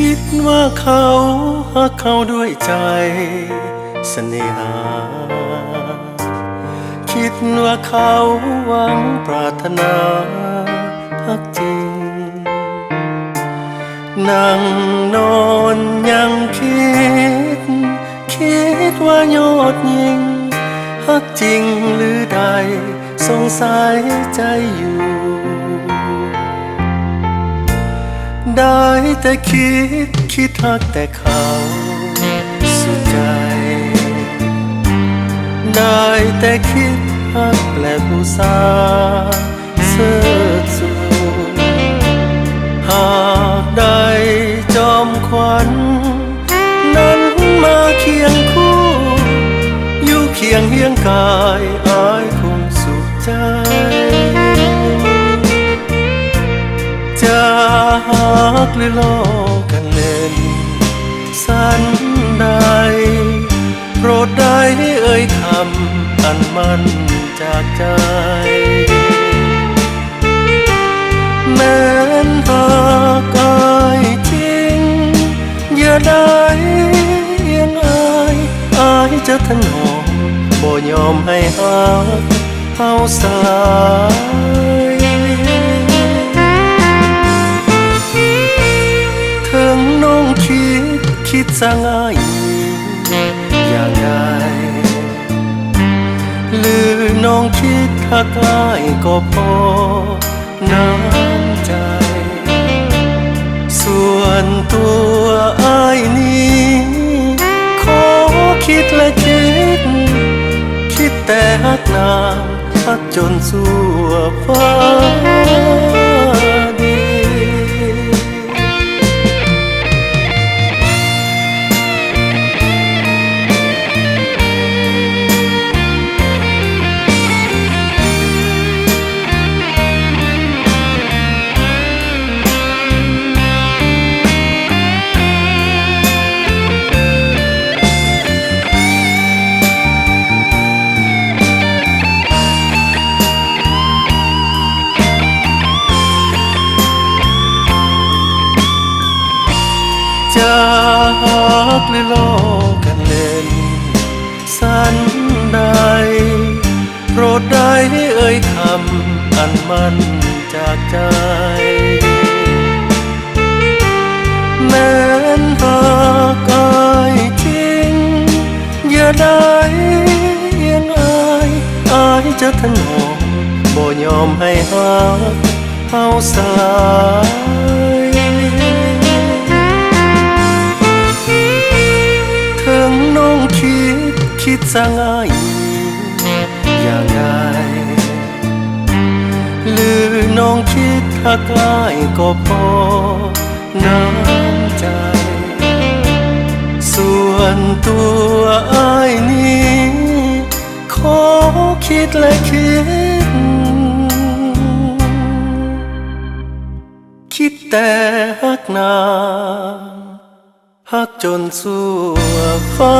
คิดว่าเขาหักเขาด้วยใจเสน่หาคิดว่าเขาหวังปรารถนาหักจริงนั่งนอนยังคิดว่ายอดยิ่งหักจริงหรือใดสงสัยใจอยู่ได้แต่คิดหักแต่เขาสุดใจได้แต่คิดหักและผู้สาเสิร์ชสูหากได้จอมขวัญนั้นมาเคียงคู่อยู่เคียงเฮียงกายอายคงสุขใจจะหักหรือล้อกันเล่นสันใดโปรดได้เอ่ยคำอันมันจากใจแม้นหากอายจริงอย่าได้ยังอายจะถนอมบ่ยอมให้หักเฮาสลายถึงน้องคิดสร้างอายอย่างไรหรือน้องคิดหักอายก็พอน้ำใจส่วนตัวอายนี้ขอคิดและคิดแต่หักนางหักจนสู่ฟ้าดินจะหักหรือล้อกันเล่นสันใดโปรดได้เอ่ยคำอันมันจากใจแม้นหากอายจริงอย่าได้ยังอายจะถนอมบ่ยอมให้หักเฮาสลายน้องคิดสร้างอายอย่างไรหรือน้องคิดหักอายก็พอน้ำใจส่วนตัวอายนี้ขอคิดและคิดแต่หักนางหักจนสู่ฟ้า